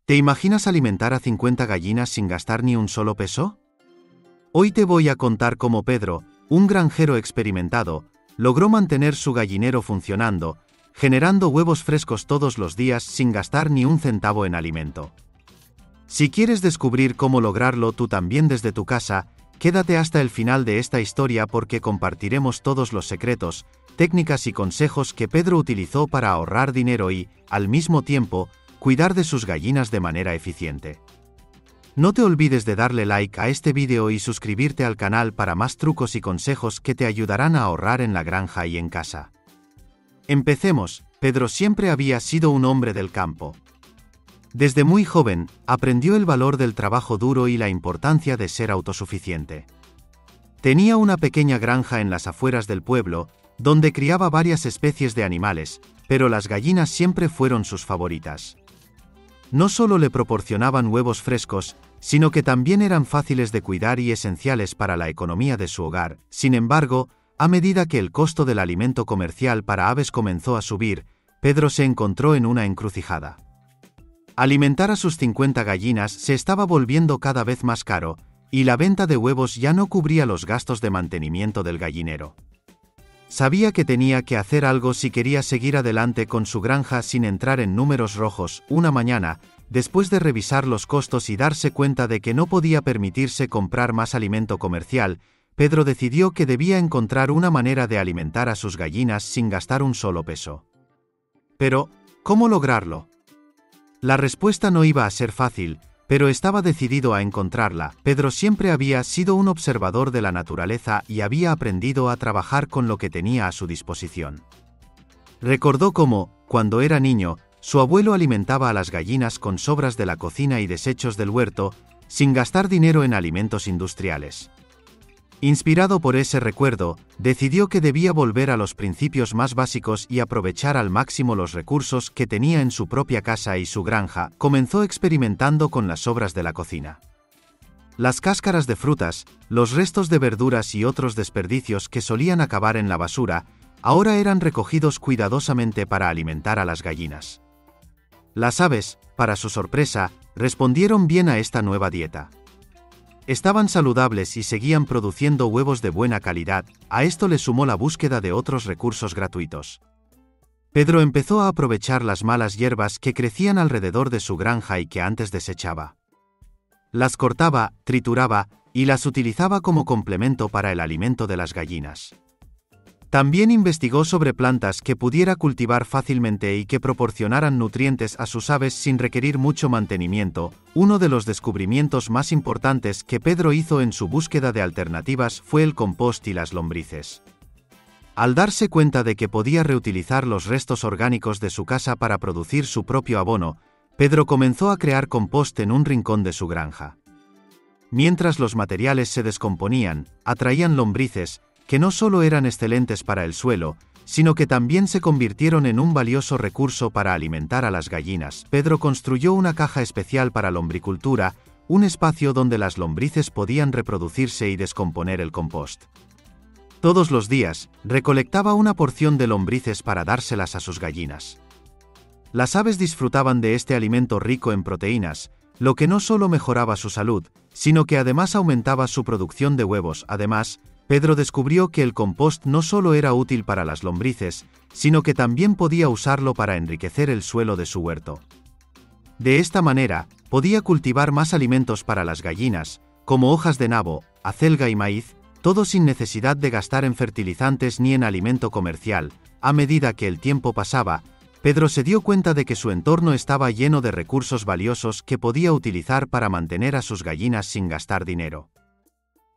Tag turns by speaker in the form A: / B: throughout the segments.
A: ¿Te imaginas alimentar a 50 gallinas sin gastar ni un solo peso? Hoy te voy a contar cómo Pedro, un granjero experimentado, logró mantener su gallinero funcionando, generando huevos frescos todos los días sin gastar ni un centavo en alimento. Si quieres descubrir cómo lograrlo tú también desde tu casa, quédate hasta el final de esta historia porque compartiremos todos los secretos, técnicas y consejos que Pedro utilizó para ahorrar dinero y, al mismo tiempo, cuidar de sus gallinas de manera eficiente. No te olvides de darle like a este vídeo y suscribirte al canal para más trucos y consejos que te ayudarán a ahorrar en la granja y en casa. Empecemos. Pedro siempre había sido un hombre del campo. Desde muy joven, aprendió el valor del trabajo duro y la importancia de ser autosuficiente. Tenía una pequeña granja en las afueras del pueblo, donde criaba varias especies de animales, pero las gallinas siempre fueron sus favoritas. No solo le proporcionaban huevos frescos, sino que también eran fáciles de cuidar y esenciales para la economía de su hogar. Sin embargo, a medida que el costo del alimento comercial para aves comenzó a subir, Pedro se encontró en una encrucijada. Alimentar a sus 50 gallinas se estaba volviendo cada vez más caro, y la venta de huevos ya no cubría los gastos de mantenimiento del gallinero. Sabía que tenía que hacer algo si quería seguir adelante con su granja sin entrar en números rojos. Una mañana, después de revisar los costos y darse cuenta de que no podía permitirse comprar más alimento comercial, Pedro decidió que debía encontrar una manera de alimentar a sus gallinas sin gastar un solo peso. Pero, ¿cómo lograrlo? La respuesta no iba a ser fácil, pero estaba decidido a encontrarla. Pedro siempre había sido un observador de la naturaleza y había aprendido a trabajar con lo que tenía a su disposición. Recordó cómo, cuando era niño, su abuelo alimentaba a las gallinas con sobras de la cocina y desechos del huerto, sin gastar dinero en alimentos industriales. Inspirado por ese recuerdo, decidió que debía volver a los principios más básicos y aprovechar al máximo los recursos que tenía en su propia casa y su granja. Comenzó experimentando con las sobras de la cocina. Las cáscaras de frutas, los restos de verduras y otros desperdicios que solían acabar en la basura, ahora eran recogidos cuidadosamente para alimentar a las gallinas. Las aves, para su sorpresa, respondieron bien a esta nueva dieta. Estaban saludables y seguían produciendo huevos de buena calidad. A esto le sumó la búsqueda de otros recursos gratuitos. Pedro empezó a aprovechar las malas hierbas que crecían alrededor de su granja y que antes desechaba. Las cortaba, trituraba y las utilizaba como complemento para el alimento de las gallinas. También investigó sobre plantas que pudiera cultivar fácilmente y que proporcionaran nutrientes a sus aves sin requerir mucho mantenimiento. Uno de los descubrimientos más importantes que Pedro hizo en su búsqueda de alternativas fue el compost y las lombrices. Al darse cuenta de que podía reutilizar los restos orgánicos de su casa para producir su propio abono, Pedro comenzó a crear compost en un rincón de su granja. Mientras los materiales se descomponían, atraían lombrices, que no solo eran excelentes para el suelo, sino que también se convirtieron en un valioso recurso para alimentar a las gallinas. Pedro construyó una caja especial para lombricultura, un espacio donde las lombrices podían reproducirse y descomponer el compost. Todos los días, recolectaba una porción de lombrices para dárselas a sus gallinas. Las aves disfrutaban de este alimento rico en proteínas, lo que no solo mejoraba su salud, sino que además aumentaba su producción de huevos. Además, Pedro descubrió que el compost no solo era útil para las lombrices, sino que también podía usarlo para enriquecer el suelo de su huerto. De esta manera, podía cultivar más alimentos para las gallinas, como hojas de nabo, acelga y maíz, todo sin necesidad de gastar en fertilizantes ni en alimento comercial. A medida que el tiempo pasaba, Pedro se dio cuenta de que su entorno estaba lleno de recursos valiosos que podía utilizar para mantener a sus gallinas sin gastar dinero.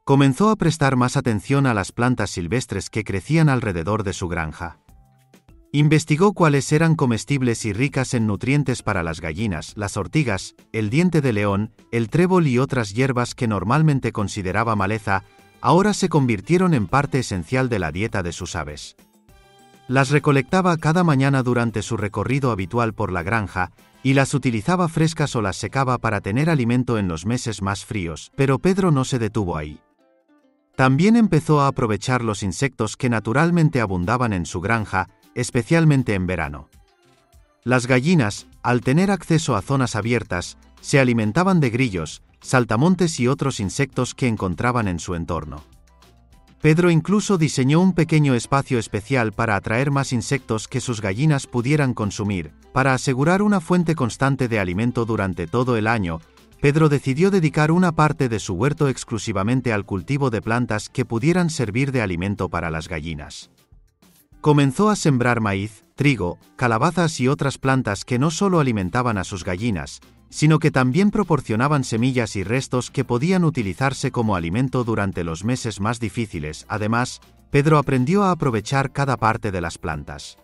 A: Comenzó a prestar más atención a las plantas silvestres que crecían alrededor de su granja. Investigó cuáles eran comestibles y ricas en nutrientes para las gallinas. Las ortigas, el diente de león, el trébol y otras hierbas que normalmente consideraba maleza, ahora se convirtieron en parte esencial de la dieta de sus aves. Las recolectaba cada mañana durante su recorrido habitual por la granja, y las utilizaba frescas o las secaba para tener alimento en los meses más fríos. Pero Pedro no se detuvo ahí. También empezó a aprovechar los insectos que naturalmente abundaban en su granja, especialmente en verano. Las gallinas, al tener acceso a zonas abiertas, se alimentaban de grillos, saltamontes y otros insectos que encontraban en su entorno. Pedro incluso diseñó un pequeño espacio especial para atraer más insectos que sus gallinas pudieran consumir. Para asegurar una fuente constante de alimento durante todo el año, Pedro decidió dedicar una parte de su huerto exclusivamente al cultivo de plantas que pudieran servir de alimento para las gallinas. Comenzó a sembrar maíz, trigo, calabazas y otras plantas que no solo alimentaban a sus gallinas, sino que también proporcionaban semillas y restos que podían utilizarse como alimento durante los meses más difíciles. Además, Pedro aprendió a aprovechar cada parte de las plantas.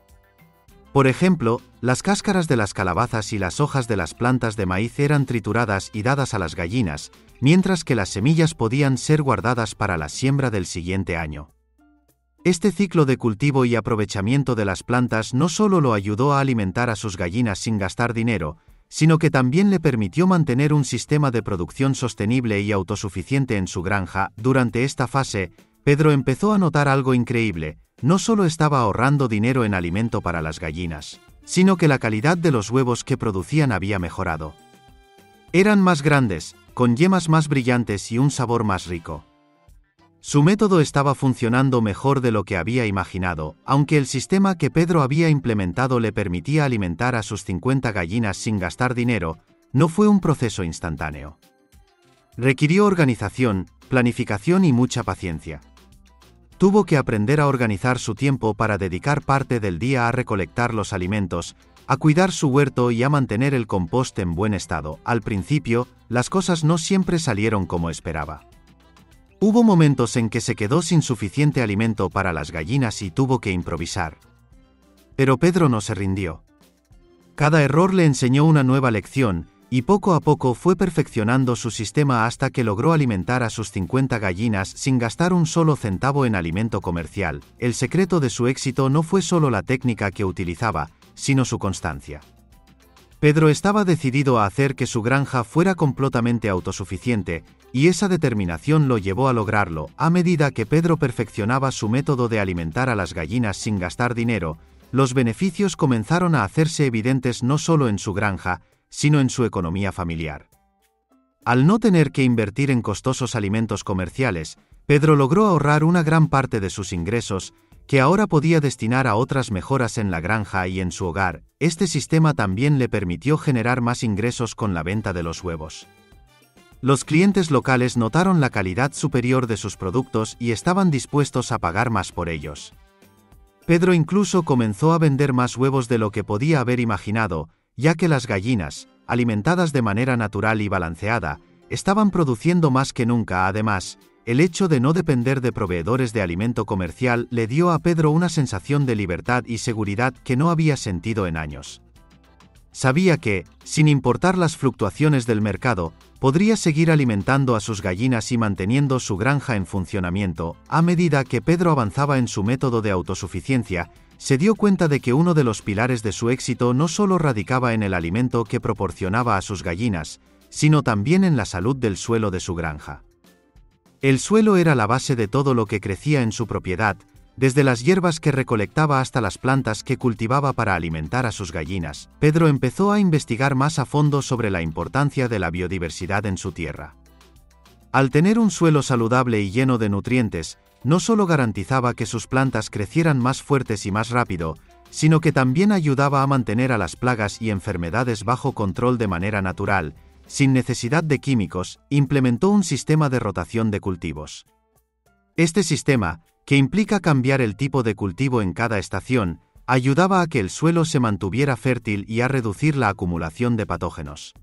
A: Por ejemplo, las cáscaras de las calabazas y las hojas de las plantas de maíz eran trituradas y dadas a las gallinas, mientras que las semillas podían ser guardadas para la siembra del siguiente año. Este ciclo de cultivo y aprovechamiento de las plantas no solo lo ayudó a alimentar a sus gallinas sin gastar dinero, sino que también le permitió mantener un sistema de producción sostenible y autosuficiente en su granja. Durante esta fase, Pedro empezó a notar algo increíble: no solo estaba ahorrando dinero en alimento para las gallinas, sino que la calidad de los huevos que producían había mejorado. Eran más grandes, con yemas más brillantes y un sabor más rico. Su método estaba funcionando mejor de lo que había imaginado, aunque el sistema que Pedro había implementado le permitía alimentar a sus 50 gallinas sin gastar dinero. No fue un proceso instantáneo. Requirió organización, planificación y mucha paciencia. Tuvo que aprender a organizar su tiempo para dedicar parte del día a recolectar los alimentos, a cuidar su huerto y a mantener el compost en buen estado. Al principio, las cosas no siempre salieron como esperaba. Hubo momentos en que se quedó sin suficiente alimento para las gallinas y tuvo que improvisar. Pero Pedro no se rindió. Cada error le enseñó una nueva lección, y poco a poco fue perfeccionando su sistema hasta que logró alimentar a sus 50 gallinas sin gastar un solo centavo en alimento comercial. El secreto de su éxito no fue solo la técnica que utilizaba, sino su constancia. Pedro estaba decidido a hacer que su granja fuera completamente autosuficiente, y esa determinación lo llevó a lograrlo. A medida que Pedro perfeccionaba su método de alimentar a las gallinas sin gastar dinero, los beneficios comenzaron a hacerse evidentes no solo en su granja, sino en su economía familiar. Al no tener que invertir en costosos alimentos comerciales, Pedro logró ahorrar una gran parte de sus ingresos, que ahora podía destinar a otras mejoras en la granja y en su hogar. Este sistema también le permitió generar más ingresos con la venta de los huevos. Los clientes locales notaron la calidad superior de sus productos y estaban dispuestos a pagar más por ellos. Pedro incluso comenzó a vender más huevos de lo que podía haber imaginado, ya que las gallinas, alimentadas de manera natural y balanceada, estaban produciendo más que nunca. Además, el hecho de no depender de proveedores de alimento comercial le dio a Pedro una sensación de libertad y seguridad que no había sentido en años. Sabía que, sin importar las fluctuaciones del mercado, podría seguir alimentando a sus gallinas y manteniendo su granja en funcionamiento. A medida que Pedro avanzaba en su método de autosuficiencia, se dio cuenta de que uno de los pilares de su éxito no solo radicaba en el alimento que proporcionaba a sus gallinas, sino también en la salud del suelo de su granja. El suelo era la base de todo lo que crecía en su propiedad, desde las hierbas que recolectaba hasta las plantas que cultivaba para alimentar a sus gallinas. Pedro empezó a investigar más a fondo sobre la importancia de la biodiversidad en su tierra. Al tener un suelo saludable y lleno de nutrientes, no solo garantizaba que sus plantas crecieran más fuertes y más rápido, sino que también ayudaba a mantener a las plagas y enfermedades bajo control de manera natural, sin necesidad de químicos. Implementó un sistema de rotación de cultivos. Este sistema, que implica cambiar el tipo de cultivo en cada estación, ayudaba a que el suelo se mantuviera fértil y a reducir la acumulación de patógenos.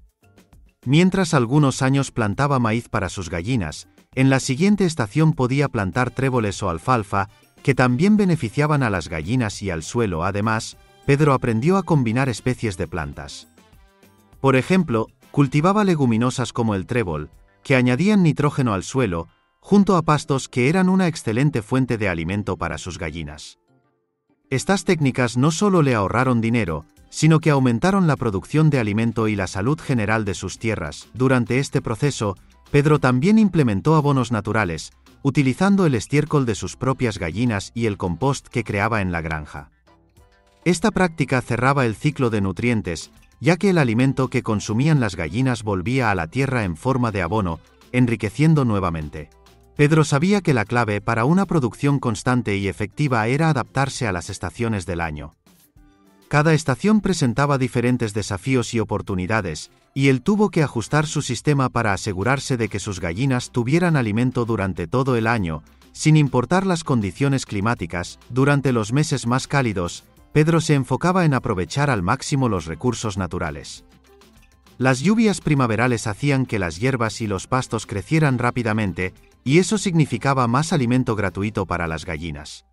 A: Mientras algunos años plantaba maíz para sus gallinas, en la siguiente estación podía plantar tréboles o alfalfa, que también beneficiaban a las gallinas y al suelo. Además, Pedro aprendió a combinar especies de plantas. Por ejemplo, cultivaba leguminosas como el trébol, que añadían nitrógeno al suelo, junto a pastos que eran una excelente fuente de alimento para sus gallinas. Estas técnicas no solo le ahorraron dinero, sino que aumentaron la producción de alimento y la salud general de sus tierras. Durante este proceso, Pedro también implementó abonos naturales, utilizando el estiércol de sus propias gallinas y el compost que creaba en la granja. Esta práctica cerraba el ciclo de nutrientes ya que el alimento que consumían las gallinas volvía a la tierra en forma de abono, enriqueciendo nuevamente. Pedro sabía que la clave para una producción constante y efectiva era adaptarse a las estaciones del año. Cada estación presentaba diferentes desafíos y oportunidades, y él tuvo que ajustar su sistema para asegurarse de que sus gallinas tuvieran alimento durante todo el año, sin importar las condiciones climáticas. Durante los meses más cálidos, Pedro se enfocaba en aprovechar al máximo los recursos naturales. Las lluvias primaverales hacían que las hierbas y los pastos crecieran rápidamente, y eso significaba más alimento gratuito para las gallinas.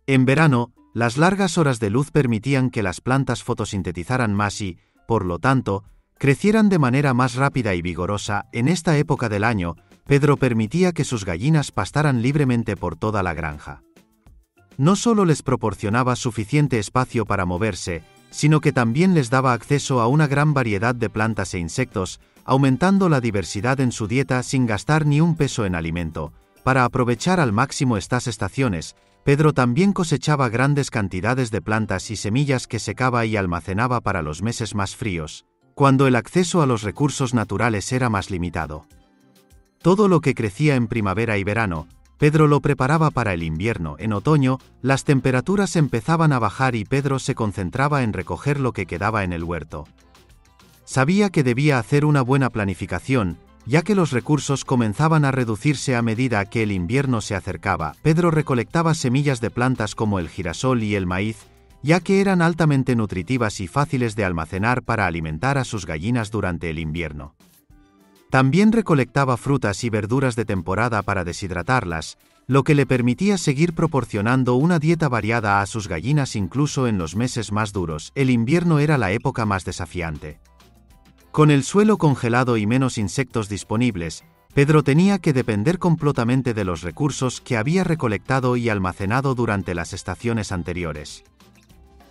A: En verano, las largas horas de luz permitían que las plantas fotosintetizaran más y, por lo tanto, crecieran de manera más rápida y vigorosa. En esta época del año, Pedro permitía que sus gallinas pastaran libremente por toda la granja. No solo les proporcionaba suficiente espacio para moverse, sino que también les daba acceso a una gran variedad de plantas e insectos, aumentando la diversidad en su dieta sin gastar ni un peso en alimento. Para aprovechar al máximo estas estaciones, Pedro también cosechaba grandes cantidades de plantas y semillas que secaba y almacenaba para los meses más fríos, cuando el acceso a los recursos naturales era más limitado. Todo lo que crecía en primavera y verano, Pedro lo preparaba para el invierno. En otoño, las temperaturas empezaban a bajar y Pedro se concentraba en recoger lo que quedaba en el huerto. Sabía que debía hacer una buena planificación, ya que los recursos comenzaban a reducirse a medida que el invierno se acercaba. Pedro recolectaba semillas de plantas como el girasol y el maíz, ya que eran altamente nutritivas y fáciles de almacenar para alimentar a sus gallinas durante el invierno. También recolectaba frutas y verduras de temporada para deshidratarlas, lo que le permitía seguir proporcionando una dieta variada a sus gallinas incluso en los meses más duros. El invierno era la época más desafiante. Con el suelo congelado y menos insectos disponibles, Pedro tenía que depender completamente de los recursos que había recolectado y almacenado durante las estaciones anteriores.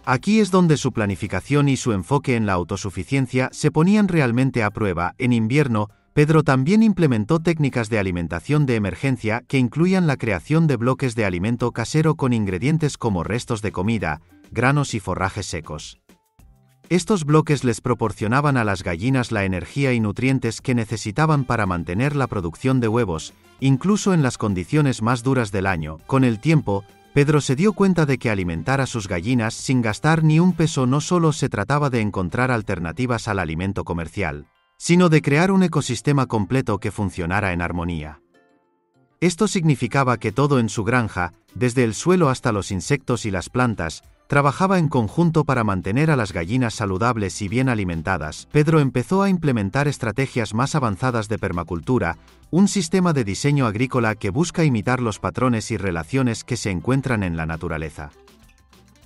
A: Aquí es donde su planificación y su enfoque en la autosuficiencia se ponían realmente a prueba. En invierno, Pedro también implementó técnicas de alimentación de emergencia que incluían la creación de bloques de alimento casero con ingredientes como restos de comida, granos y forrajes secos. Estos bloques les proporcionaban a las gallinas la energía y nutrientes que necesitaban para mantener la producción de huevos, incluso en las condiciones más duras del año. Con el tiempo, Pedro se dio cuenta de que alimentar a sus gallinas sin gastar ni un peso no solo se trataba de encontrar alternativas al alimento comercial, sino de crear un ecosistema completo que funcionara en armonía. Esto significaba que todo en su granja, desde el suelo hasta los insectos y las plantas, trabajaba en conjunto para mantener a las gallinas saludables y bien alimentadas. Pedro empezó a implementar estrategias más avanzadas de permacultura, un sistema de diseño agrícola que busca imitar los patrones y relaciones que se encuentran en la naturaleza.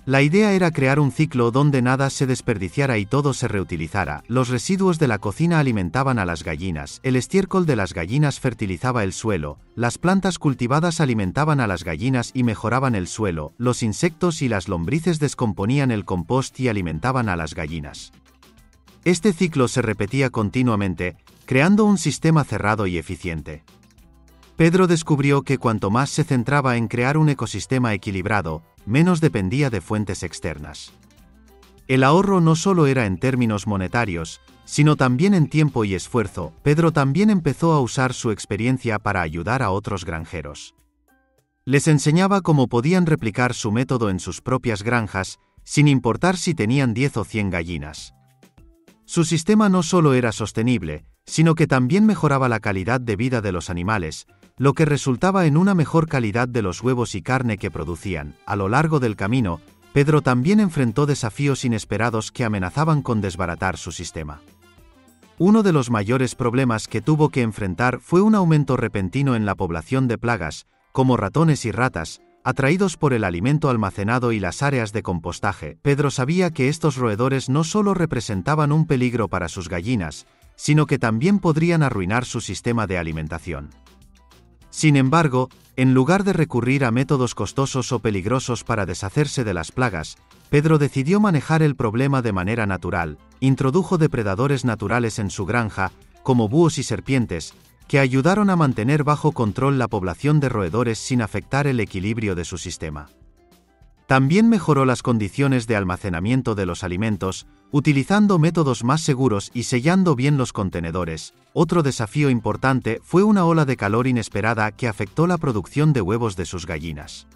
A: La idea era crear un ciclo donde nada se desperdiciara y todo se reutilizara. Los residuos de la cocina alimentaban a las gallinas, el estiércol de las gallinas fertilizaba el suelo, las plantas cultivadas alimentaban a las gallinas y mejoraban el suelo, los insectos y las lombrices descomponían el compost y alimentaban a las gallinas. Este ciclo se repetía continuamente, creando un sistema cerrado y eficiente. Pedro descubrió que cuanto más se centraba en crear un ecosistema equilibrado, menos dependía de fuentes externas. El ahorro no solo era en términos monetarios, sino también en tiempo y esfuerzo. Pedro también empezó a usar su experiencia para ayudar a otros granjeros. Les enseñaba cómo podían replicar su método en sus propias granjas, sin importar si tenían 10 o 100 gallinas. Su sistema no solo era sostenible, sino que también mejoraba la calidad de vida de los animales, lo que resultaba en una mejor calidad de los huevos y carne que producían. A lo largo del camino, Pedro también enfrentó desafíos inesperados que amenazaban con desbaratar su sistema. Uno de los mayores problemas que tuvo que enfrentar fue un aumento repentino en la población de plagas, como ratones y ratas, atraídos por el alimento almacenado y las áreas de compostaje. Pedro sabía que estos roedores no solo representaban un peligro para sus gallinas, sino que también podrían arruinar su sistema de alimentación. Sin embargo, en lugar de recurrir a métodos costosos o peligrosos para deshacerse de las plagas, Pedro decidió manejar el problema de manera natural. Introdujo depredadores naturales en su granja, como búhos y serpientes, que ayudaron a mantener bajo control la población de roedores sin afectar el equilibrio de su sistema. También mejoró las condiciones de almacenamiento de los alimentos, utilizando métodos más seguros y sellando bien los contenedores. Otro desafío importante fue una ola de calor inesperada que afectó la producción de huevos de sus gallinas.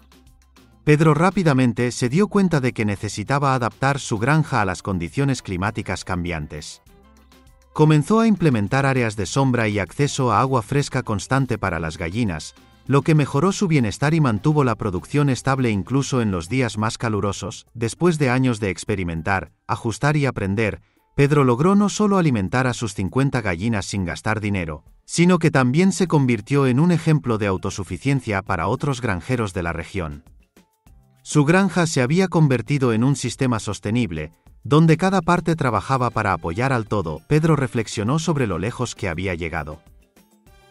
A: Pedro rápidamente se dio cuenta de que necesitaba adaptar su granja a las condiciones climáticas cambiantes. Comenzó a implementar áreas de sombra y acceso a agua fresca constante para las gallinas, lo que mejoró su bienestar y mantuvo la producción estable incluso en los días más calurosos. Después de años de experimentar, ajustar y aprender, Pedro logró no solo alimentar a sus 50 gallinas sin gastar dinero, sino que también se convirtió en un ejemplo de autosuficiencia para otros granjeros de la región. Su granja se había convertido en un sistema sostenible, donde cada parte trabajaba para apoyar al todo. Pedro reflexionó sobre lo lejos que había llegado.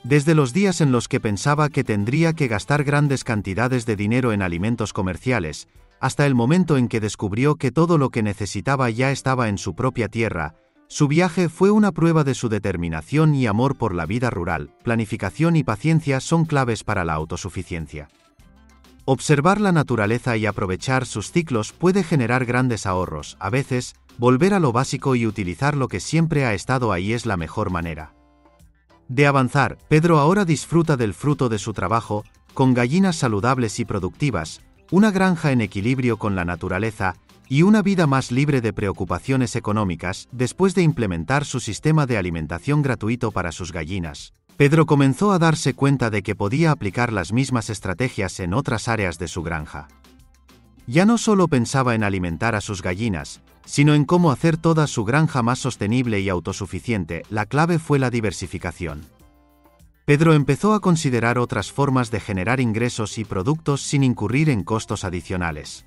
A: Desde los días en los que pensaba que tendría que gastar grandes cantidades de dinero en alimentos comerciales, hasta el momento en que descubrió que todo lo que necesitaba ya estaba en su propia tierra, su viaje fue una prueba de su determinación y amor por la vida rural. Planificación y paciencia son claves para la autosuficiencia. Observar la naturaleza y aprovechar sus ciclos puede generar grandes ahorros. A veces, volver a lo básico y utilizar lo que siempre ha estado ahí es la mejor manera de avanzar. Pedro ahora disfruta del fruto de su trabajo, con gallinas saludables y productivas, una granja en equilibrio con la naturaleza y una vida más libre de preocupaciones económicas. Después de implementar su sistema de alimentación gratuito para sus gallinas, Pedro comenzó a darse cuenta de que podía aplicar las mismas estrategias en otras áreas de su granja. Ya no solo pensaba en alimentar a sus gallinas, sino en cómo hacer toda su granja más sostenible y autosuficiente. La clave fue la diversificación. Pedro empezó a considerar otras formas de generar ingresos y productos sin incurrir en costos adicionales.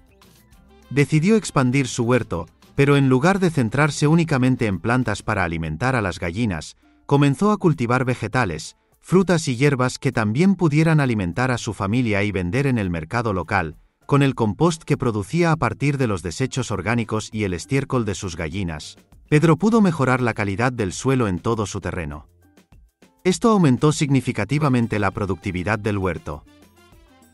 A: Decidió expandir su huerto, pero en lugar de centrarse únicamente en plantas para alimentar a las gallinas, comenzó a cultivar vegetales, frutas y hierbas que también pudieran alimentar a su familia y vender en el mercado local. Con el compost que producía a partir de los desechos orgánicos y el estiércol de sus gallinas, Pedro pudo mejorar la calidad del suelo en todo su terreno. Esto aumentó significativamente la productividad del huerto.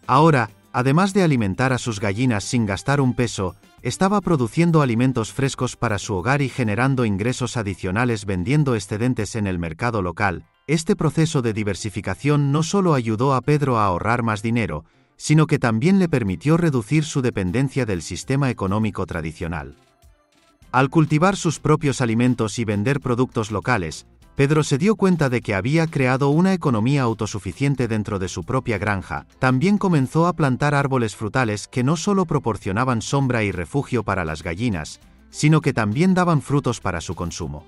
A: Ahora, además de alimentar a sus gallinas sin gastar un peso, estaba produciendo alimentos frescos para su hogar y generando ingresos adicionales vendiendo excedentes en el mercado local. Este proceso de diversificación no solo ayudó a Pedro a ahorrar más dinero, sino que también le permitió reducir su dependencia del sistema económico tradicional. Al cultivar sus propios alimentos y vender productos locales, Pedro se dio cuenta de que había creado una economía autosuficiente dentro de su propia granja. También comenzó a plantar árboles frutales que no solo proporcionaban sombra y refugio para las gallinas, sino que también daban frutos para su consumo.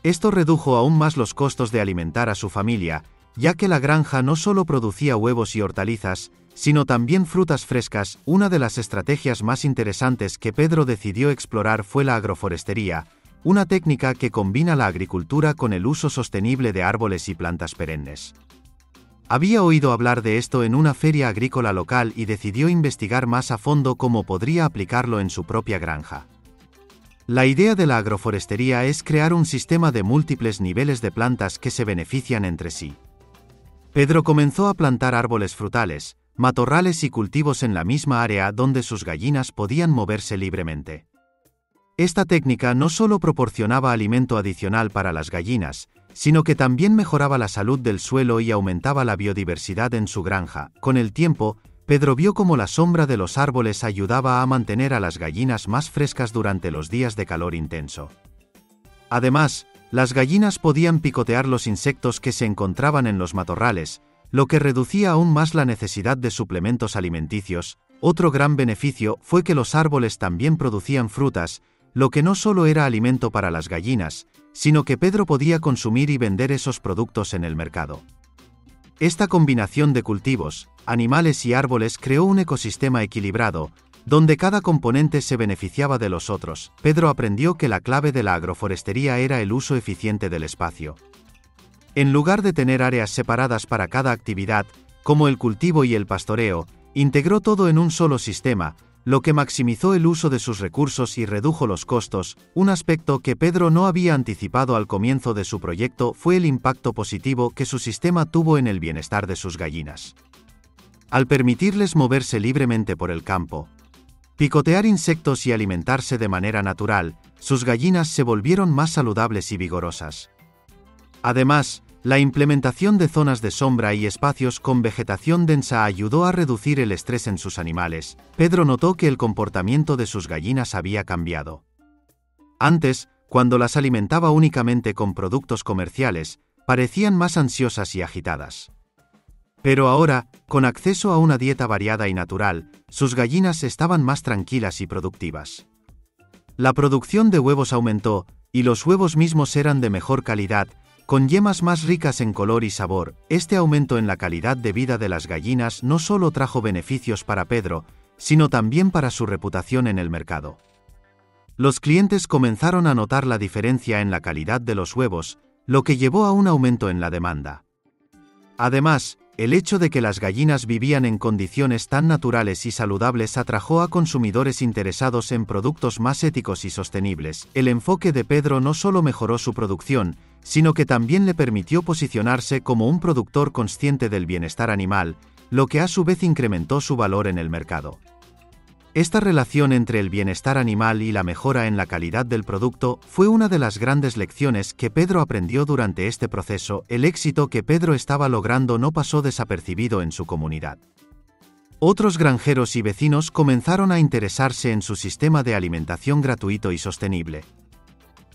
A: Esto redujo aún más los costos de alimentar a su familia, ya que la granja no solo producía huevos y hortalizas, sino también frutas frescas. Una de las estrategias más interesantes que Pedro decidió explorar fue la agroforestería, una técnica que combina la agricultura con el uso sostenible de árboles y plantas perennes. Había oído hablar de esto en una feria agrícola local y decidió investigar más a fondo cómo podría aplicarlo en su propia granja. La idea de la agroforestería es crear un sistema de múltiples niveles de plantas que se benefician entre sí. Pedro comenzó a plantar árboles frutales, matorrales y cultivos en la misma área donde sus gallinas podían moverse libremente. Esta técnica no solo proporcionaba alimento adicional para las gallinas, sino que también mejoraba la salud del suelo y aumentaba la biodiversidad en su granja. Con el tiempo, Pedro vio cómo la sombra de los árboles ayudaba a mantener a las gallinas más frescas durante los días de calor intenso. Además, las gallinas podían picotear los insectos que se encontraban en los matorrales, lo que reducía aún más la necesidad de suplementos alimenticios. Otro gran beneficio fue que los árboles también producían frutas, lo que no solo era alimento para las gallinas, sino que Pedro podía consumir y vender esos productos en el mercado. Esta combinación de cultivos, animales y árboles creó un ecosistema equilibrado, donde cada componente se beneficiaba de los otros. Pedro aprendió que la clave de la agroforestería era el uso eficiente del espacio. En lugar de tener áreas separadas para cada actividad, como el cultivo y el pastoreo, integró todo en un solo sistema, lo que maximizó el uso de sus recursos y redujo los costos. Un aspecto que Pedro no había anticipado al comienzo de su proyecto fue el impacto positivo que su sistema tuvo en el bienestar de sus gallinas. Al permitirles moverse libremente por el campo, picotear insectos y alimentarse de manera natural, sus gallinas se volvieron más saludables y vigorosas. Además, la implementación de zonas de sombra y espacios con vegetación densa ayudó a reducir el estrés en sus animales. Pedro notó que el comportamiento de sus gallinas había cambiado. Antes, cuando las alimentaba únicamente con productos comerciales, parecían más ansiosas y agitadas. Pero ahora, con acceso a una dieta variada y natural, sus gallinas estaban más tranquilas y productivas. La producción de huevos aumentó, y los huevos mismos eran de mejor calidad, con yemas más ricas en color y sabor. Este aumento en la calidad de vida de las gallinas no solo trajo beneficios para Pedro, sino también para su reputación en el mercado. Los clientes comenzaron a notar la diferencia en la calidad de los huevos, lo que llevó a un aumento en la demanda. Además, el hecho de que las gallinas vivían en condiciones tan naturales y saludables atrajo a consumidores interesados en productos más éticos y sostenibles. El enfoque de Pedro no solo mejoró su producción, sino que también le permitió posicionarse como un productor consciente del bienestar animal, lo que a su vez incrementó su valor en el mercado. Esta relación entre el bienestar animal y la mejora en la calidad del producto fue una de las grandes lecciones que Pedro aprendió durante este proceso. El éxito que Pedro estaba logrando no pasó desapercibido en su comunidad. Otros granjeros y vecinos comenzaron a interesarse en su sistema de alimentación gratuito y sostenible.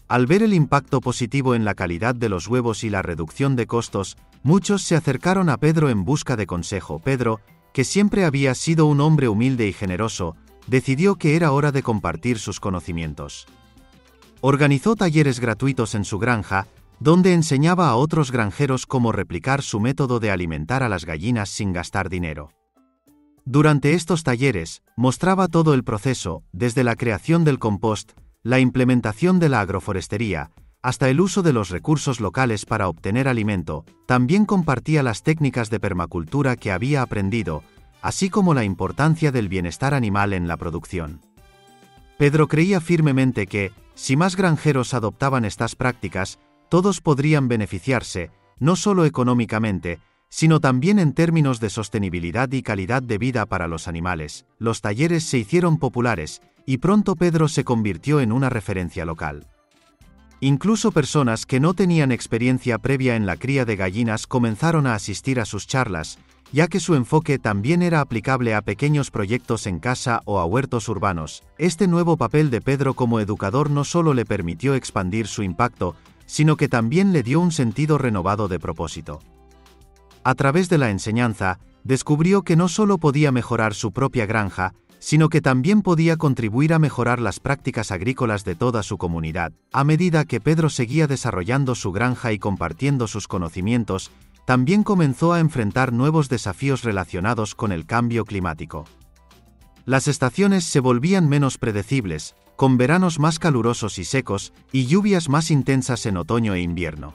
A: Al ver el impacto positivo en la calidad de los huevos y la reducción de costos, muchos se acercaron a Pedro en busca de consejo. Pedro, que siempre había sido un hombre humilde y generoso, decidió que era hora de compartir sus conocimientos. Organizó talleres gratuitos en su granja, donde enseñaba a otros granjeros cómo replicar su método de alimentar a las gallinas sin gastar dinero. Durante estos talleres, mostraba todo el proceso, desde la creación del compost, la implementación de la agroforestería, hasta el uso de los recursos locales para obtener alimento. También compartía las técnicas de permacultura que había aprendido, así como la importancia del bienestar animal en la producción. Pedro creía firmemente que, si más granjeros adoptaban estas prácticas, todos podrían beneficiarse, no solo económicamente, sino también en términos de sostenibilidad y calidad de vida para los animales. Los talleres se hicieron populares, y pronto Pedro se convirtió en una referencia local. Incluso personas que no tenían experiencia previa en la cría de gallinas comenzaron a asistir a sus charlas, ya que su enfoque también era aplicable a pequeños proyectos en casa o a huertos urbanos. Este nuevo papel de Pedro como educador no solo le permitió expandir su impacto, sino que también le dio un sentido renovado de propósito. A través de la enseñanza, descubrió que no solo podía mejorar su propia granja, sino que también podía contribuir a mejorar las prácticas agrícolas de toda su comunidad. A medida que Pedro seguía desarrollando su granja y compartiendo sus conocimientos, también comenzó a enfrentar nuevos desafíos relacionados con el cambio climático. Las estaciones se volvían menos predecibles, con veranos más calurosos y secos, y lluvias más intensas en otoño e invierno.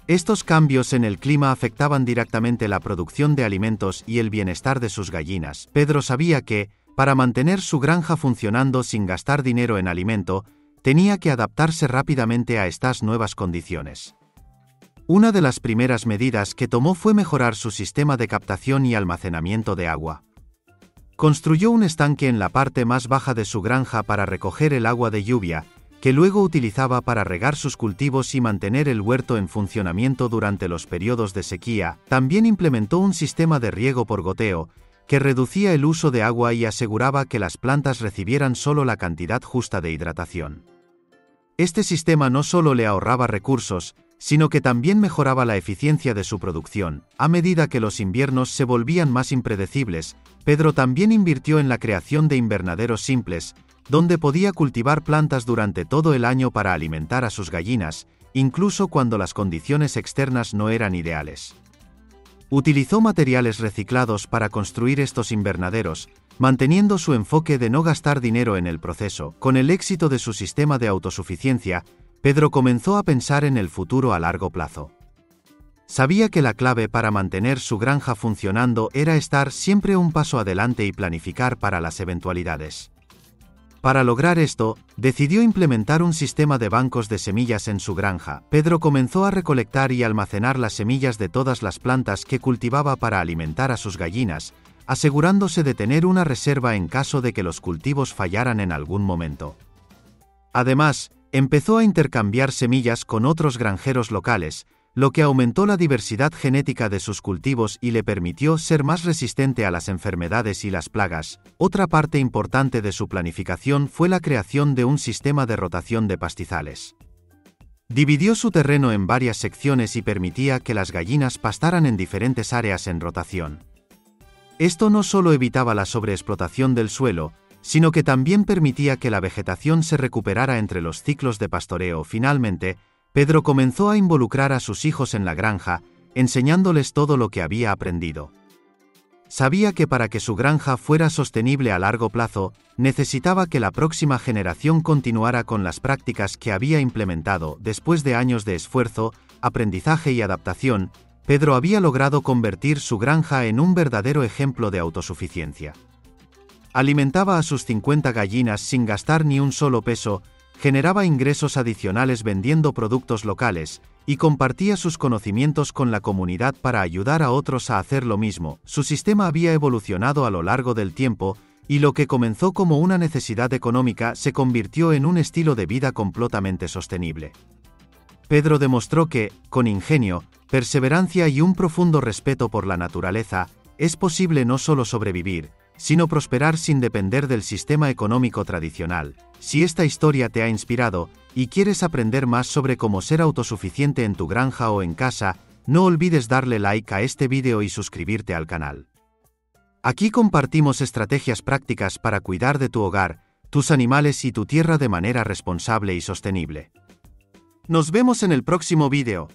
A: Estos cambios en el clima afectaban directamente la producción de alimentos y el bienestar de sus gallinas. Pedro sabía que, para mantener su granja funcionando sin gastar dinero en alimento, tenía que adaptarse rápidamente a estas nuevas condiciones. Una de las primeras medidas que tomó fue mejorar su sistema de captación y almacenamiento de agua. Construyó un estanque en la parte más baja de su granja para recoger el agua de lluvia, que luego utilizaba para regar sus cultivos y mantener el huerto en funcionamiento durante los periodos de sequía. También implementó un sistema de riego por goteo, que reducía el uso de agua y aseguraba que las plantas recibieran solo la cantidad justa de hidratación. Este sistema no solo le ahorraba recursos, sino que también mejoraba la eficiencia de su producción. A medida que los inviernos se volvían más impredecibles, Pedro también invirtió en la creación de invernaderos simples, donde podía cultivar plantas durante todo el año para alimentar a sus gallinas, incluso cuando las condiciones externas no eran ideales. Utilizó materiales reciclados para construir estos invernaderos, manteniendo su enfoque de no gastar dinero en el proceso. Con el éxito de su sistema de autosuficiencia, Pedro comenzó a pensar en el futuro a largo plazo. Sabía que la clave para mantener su granja funcionando era estar siempre un paso adelante y planificar para las eventualidades. Para lograr esto, decidió implementar un sistema de bancos de semillas en su granja. Pedro comenzó a recolectar y almacenar las semillas de todas las plantas que cultivaba para alimentar a sus gallinas, asegurándose de tener una reserva en caso de que los cultivos fallaran en algún momento. Además, empezó a intercambiar semillas con otros granjeros locales, lo que aumentó la diversidad genética de sus cultivos y le permitió ser más resistente a las enfermedades y las plagas. Otra parte importante de su planificación fue la creación de un sistema de rotación de pastizales. Dividió su terreno en varias secciones y permitía que las gallinas pastaran en diferentes áreas en rotación. Esto no solo evitaba la sobreexplotación del suelo, sino que también permitía que la vegetación se recuperara entre los ciclos de pastoreo. Finalmente, Pedro comenzó a involucrar a sus hijos en la granja, enseñándoles todo lo que había aprendido. Sabía que para que su granja fuera sostenible a largo plazo, necesitaba que la próxima generación continuara con las prácticas que había implementado. Después de años de esfuerzo, aprendizaje y adaptación, Pedro había logrado convertir su granja en un verdadero ejemplo de autosuficiencia. Alimentaba a sus 50 gallinas sin gastar ni un solo peso, generaba ingresos adicionales vendiendo productos locales, y compartía sus conocimientos con la comunidad para ayudar a otros a hacer lo mismo. Su sistema había evolucionado a lo largo del tiempo, y lo que comenzó como una necesidad económica se convirtió en un estilo de vida completamente sostenible. Pedro demostró que, con ingenio, perseverancia y un profundo respeto por la naturaleza, es posible no solo sobrevivir, sino prosperar sin depender del sistema económico tradicional. Si esta historia te ha inspirado y quieres aprender más sobre cómo ser autosuficiente en tu granja o en casa, no olvides darle like a este vídeo y suscribirte al canal. Aquí compartimos estrategias prácticas para cuidar de tu hogar, tus animales y tu tierra de manera responsable y sostenible. Nos vemos en el próximo vídeo.